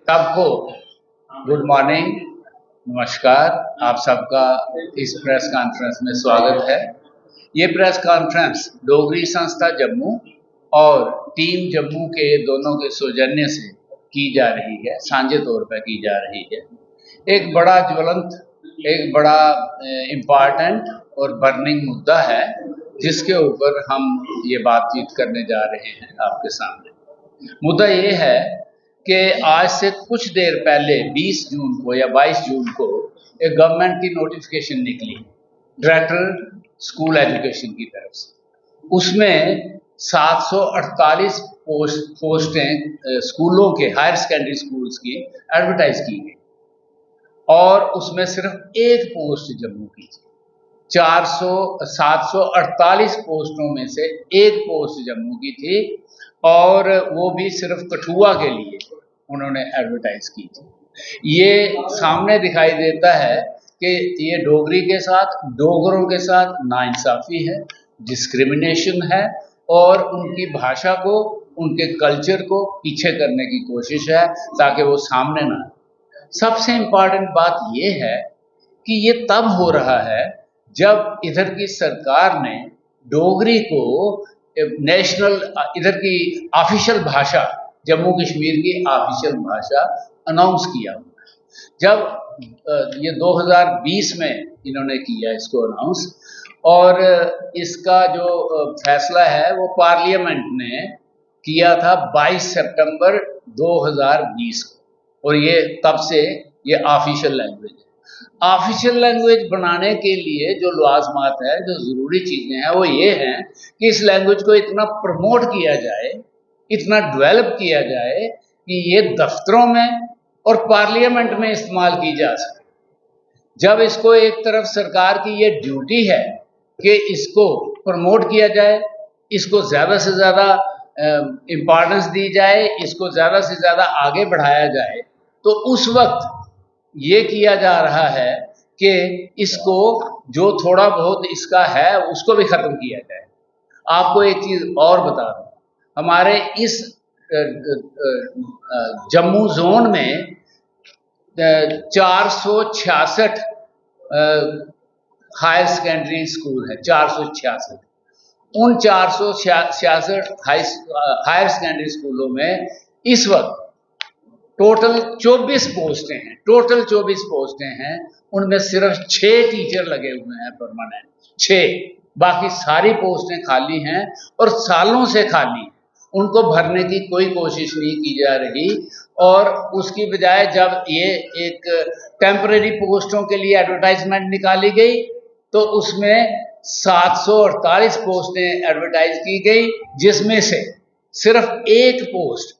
सबको good morning, नमस्कार। आप सबका इस प्रेस कॉन्फ्रेंस में स्वागत है। ये प्रेस कॉन्फ्रेंस डोगरी संस्था जम्मू और टीम जम्मू के दोनों के सौजन्य से की जा रही है, साझे तौर पर की जा रही है। एक बड़ा ज्वलंत, एक बड़ा इम्पॉर्टेंट और बर्निंग मुद्दा है जिसके ऊपर हम ये बातचीत करने जा रहे हैं आपके सामने। मुद्दा ये है कि आज से कुछ देर पहले 20 जून को या 22 जून को एक गवर्नमेंट की नोटिफिकेशन निकली डायरेक्टर स्कूल एजुकेशन की तरफ से। उसमें 748 पोस्टें स्कूलों के, हायर सेकेंडरी स्कूल्स की एडवर्टाइज की गई और उसमें सिर्फ एक पोस्ट जम्मू की थी। 748 पोस्टों में से एक पोस्ट जम्मू की थी और वो भी सिर्फ कठुआ के लिए उन्होंने एडवर्टाइज की थी। ये सामने दिखाई देता है कि ये डोगरी के साथ, डोगरों के साथ नाइंसाफ़ी है, डिस्क्रिमिनेशन है और उनकी भाषा को, उनके कल्चर को पीछे करने की कोशिश है ताकि वो सामने ना आए। सबसे इम्पॉर्टेंट बात ये है कि ये तब हो रहा है जब इधर की सरकार ने डोगरी को नेशनल, इधर की ऑफिशियल भाषा, जम्मू कश्मीर की ऑफिशियल भाषा अनाउंस किया। जब ये 2020 में इन्होंने किया इसको अनाउंस, और इसका जो फैसला है वो पार्लियामेंट ने किया था 22 सितंबर 2020 को, और ये तब से ये ऑफिशियल लैंग्वेज है। ऑफिशियल लैंग्वेज बनाने के लिए जो लाज़मात है, जो ज़रूरी चीज़ें हैं वो ये हैं कि इस लैंग्वेज को इतना प्रमोट किया जाए, इतना डेवलप किया जाए कि ये दफ्तरों में और पार्लियामेंट में इस्तेमाल की जा सके। जब इसको एक तरफ सरकार की ये ड्यूटी है कि इसको प्रमोट किया जाए, इसको ज़्यादा से ज़्यादा इम्पॉर्टेंस दी जाए, इसको ज़्यादा से ज़्यादा आगे बढ़ाया जाए, तो उस वक्त ये किया जा रहा है कि इसको जो थोड़ा बहुत इसका है उसको भी ख़त्म किया जाए। आपको एक चीज़ और बता दूँ, हमारे इस जम्मू जोन में 466 हायर सेकेंडरी स्कूल है, 466। उन 466 हायर सेकेंडरी स्कूलों में इस वक्त टोटल 24 पोस्टें हैं, टोटल 24 पोस्टें हैं। उनमें सिर्फ 6 टीचर लगे हुए हैं परमानेंट, 6। बाकी सारी पोस्टें खाली हैं और सालों से खाली हैं। उनको भरने की कोई कोशिश नहीं की जा रही, और उसकी बजाय जब ये एक टेम्परेरी पोस्टों के लिए एडवर्टाइजमेंट निकाली गई तो उसमें 748 पोस्टें एडवर्टाइज की गई, जिसमें से सिर्फ एक पोस्ट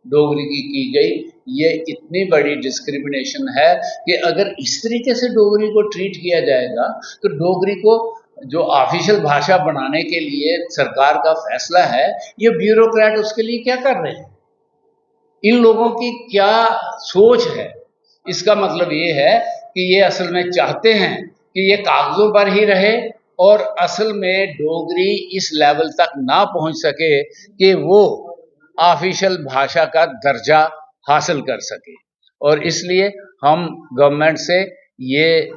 डोगरी की गई। ये इतनी बड़ी डिस्क्रिमिनेशन है कि अगर इस तरीके से डोगरी को ट्रीट किया जाएगा तो डोगरी को जो ऑफिशियल भाषा बनाने के लिए सरकार का फैसला है, ये ब्यूरोक्रेट उसके लिए क्या कर रहे हैं? इन लोगों की क्या सोच है? इसका मतलब ये है कि ये असल में चाहते हैं कि ये कागजों पर ही रहे और असल में डोगरी इस लेवल तक ना पहुंच सके कि वो ऑफिशियल भाषा का दर्जा हासिल कर सके। और इसलिए हम गवर्नमेंट से ये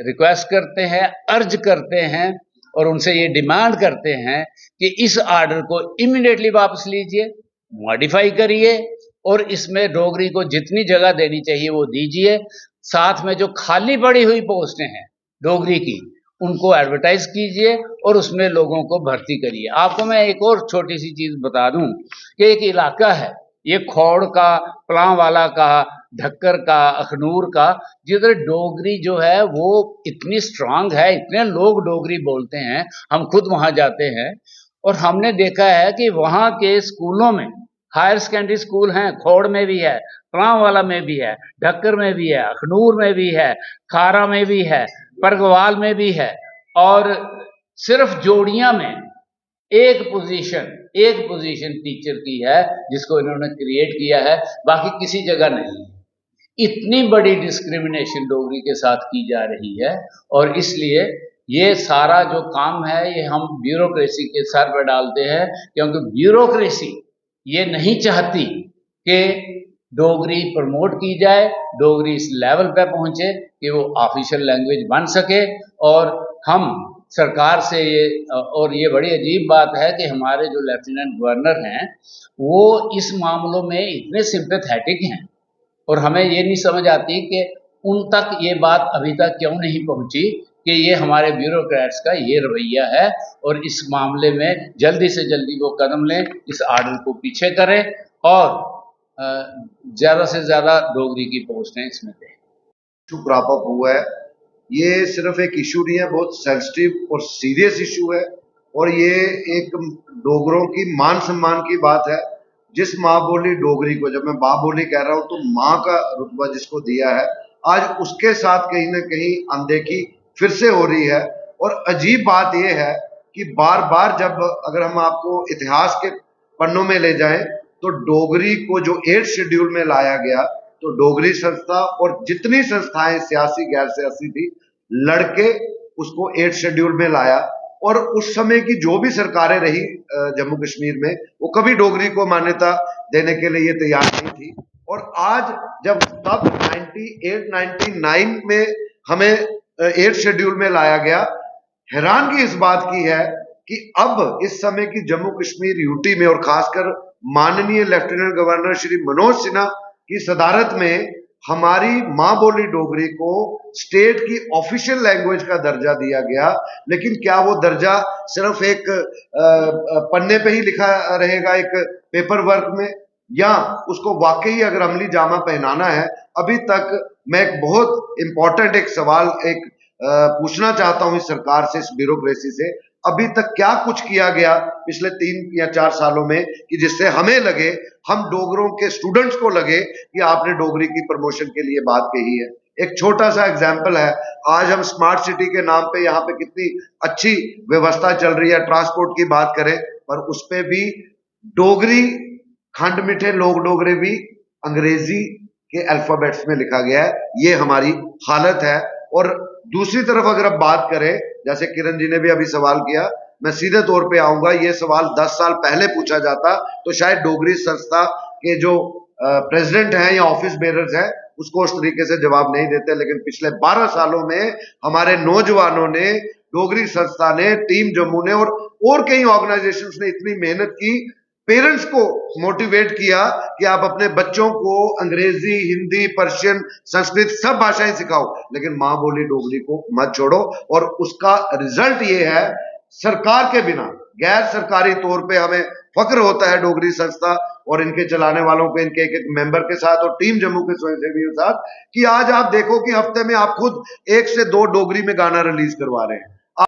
रिक्वेस्ट करते हैं, अर्ज करते हैं और उनसे ये डिमांड करते हैं कि इस आर्डर को इमीडिएटली वापस लीजिए, मॉडिफाई करिए और इसमें डोगरी को जितनी जगह देनी चाहिए वो दीजिए। साथ में जो खाली पड़ी हुई पोस्टें हैं डोगरी की, उनको एडवर्टाइज कीजिए और उसमें लोगों को भर्ती करिए। आपको मैं एक और छोटी सी चीज़ बता दूं कि एक इलाका है, ये खौड़ का, पलांवाला का, ढक्कर का, अखनूर का, जिधर डोगरी जो है वो इतनी स्ट्रांग है, इतने लोग डोगरी बोलते हैं। हम खुद वहाँ जाते हैं और हमने देखा है कि वहाँ के स्कूलों में, हायर सेकेंडरी स्कूल हैं, खौड़ में भी है, पलांवाला में भी है, ढक्कर में भी है, अखनूर में भी है, खारा में भी है, परगवाल में भी है, और सिर्फ जोड़ियां में एक पोजीशन टीचर की है जिसको इन्होंने क्रिएट किया है, बाकी किसी जगह नहीं। इतनी बड़ी डिस्क्रिमिनेशन डोगरी के साथ की जा रही है और इसलिए ये सारा जो काम है ये हम ब्यूरोक्रेसी के सर पर डालते हैं, क्योंकि ब्यूरोक्रेसी ये नहीं चाहती कि डोगरी प्रमोट की जाए, डोगरी इस लेवल पे पहुंचे कि वो ऑफिशियल लैंग्वेज बन सके। और हम सरकार से ये, और ये बड़ी अजीब बात है कि हमारे जो लेफ्टिनेंट गवर्नर हैं वो इस मामलों में इतने सिंपैथेटिक हैं, और हमें ये नहीं समझ आती कि उन तक ये बात अभी तक क्यों नहीं पहुंची कि ये हमारे ब्यूरोक्रेट्स का ये रवैया है, और इस मामले में जल्दी से जल्दी वो कदम लें, इस आर्डर को पीछे करें और ज़्यादा से ज़्यादा डोगरी की पोस्टें इसमें दें। इशू क्रॉप अप हुआ है, ये सिर्फ एक इशू नहीं है, बहुत सेंसिटिव और सीरियस इशू है, और ये एक डोगरों की मान सम्मान की बात है। जिस माँ बोली डोगरी को, जब मैं माँ बोली कह रहा हूँ तो माँ का रुतबा जिसको दिया है, आज उसके साथ कहीं ना कहीं अनदेखी फिर से हो रही है। और अजीब बात यह है कि बार बार जब, अगर हम आपको इतिहास के पन्नों में ले जाएं, तो डोगरी को जो 8 शेड्यूल में लाया गया, तो डोगरी संस्था और जितनी संस्थाएं सियासी गैर सियासी थी, लड़के उसको 8 शेड्यूल में लाया। और उस समय की जो भी सरकारें रही जम्मू कश्मीर में, वो कभी डोगरी को मान्यता देने के लिए तैयार नहीं थी। और आज जब तब 98-99 में हमें 8 शेड्यूल में लाया गया, हैरानगी इस बात की है कि अब इस समय की जम्मू कश्मीर यूटी में, और खासकर माननीय लेफ्टिनेंट गवर्नर श्री मनोज सिन्हा की सदारत में, हमारी माँ बोली डोगरी को स्टेट की ऑफिशियल लैंग्वेज का दर्जा दिया गया। लेकिन क्या वो दर्जा सिर्फ एक पन्ने पे ही लिखा रहेगा, एक पेपर वर्क में, या उसको वाकई अगर अमली जामा पहनाना है? अभी तक मैं एक बहुत इंपॉर्टेंट एक सवाल पूछना चाहता हूं इस सरकार से, इस ब्यूरोक्रेसी से, अभी तक क्या कुछ किया गया पिछले 3 या 4 सालों में कि जिससे हमें लगे, हम डोगरों के स्टूडेंट्स को लगे कि आपने डोगरी की प्रमोशन के लिए बात कही है? एक छोटा सा एग्जाम्पल है, आज हम स्मार्ट सिटी के नाम पे यहाँ पे कितनी अच्छी व्यवस्था चल रही है, ट्रांसपोर्ट की बात करें, पर उस पे भी डोगरी, खंड मिठे लोग डोगरे भी अंग्रेजी के अल्फाबेट्स में लिखा गया है। ये हमारी हालत है। और दूसरी तरफ अगर आप बात करें, जैसे किरण जी ने भी अभी सवाल किया, मैं सीधे तौर पे आऊंगा, ये सवाल 10 साल पहले पूछा जाता तो शायद डोगरी संस्था के जो प्रेसिडेंट हैं या ऑफिस बेरर्स हैं उसको उस तरीके से जवाब नहीं देते। लेकिन पिछले 12 सालों में हमारे नौजवानों ने, डोगरी संस्था ने, टीम जम्मू ने और कई ऑर्गेनाइजेशंस ने इतनी मेहनत की, पेरेंट्स को मोटिवेट किया कि आप अपने बच्चों को अंग्रेजी, हिंदी, पर्शियन, संस्कृत सब भाषाएं सिखाओ, लेकिन मां बोली डोगरी को मत छोड़ो। और उसका रिजल्ट ये है, सरकार के बिना गैर सरकारी तौर पे हमें फक्र होता है डोगरी संस्था और इनके चलाने वालों के, इनके एक मेंबर के साथ और टीम जम्मू के स्वयंसेवियों के साथ, कि आज आप देखो कि हफ्ते में आप खुद 1 से 2 डोगरी में गाना रिलीज करवा रहे हैं।